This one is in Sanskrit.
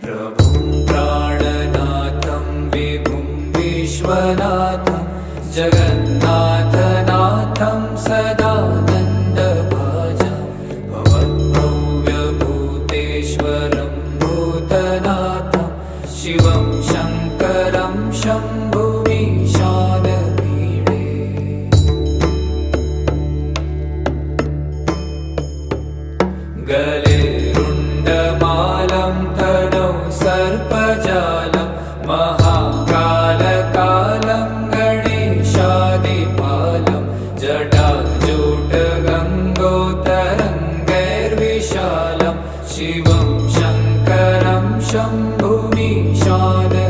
प्रभुं प्राणनाथं विभुं विश्वनाथं जगन्नाथनाथं सदानन्दभाजं भवद्भव्यभूतेश्वरं भूतनाथं शिवं शङ्करं शम्भुमीशानमीडे गले रुण्डमालं तनौ सर्पजालं महाकालकालं गणेशादिपालं जटाजूटगङ्गोत्तरङ्गैर्विशालं शिवं शङ्करं शम्भुमीशानमीडे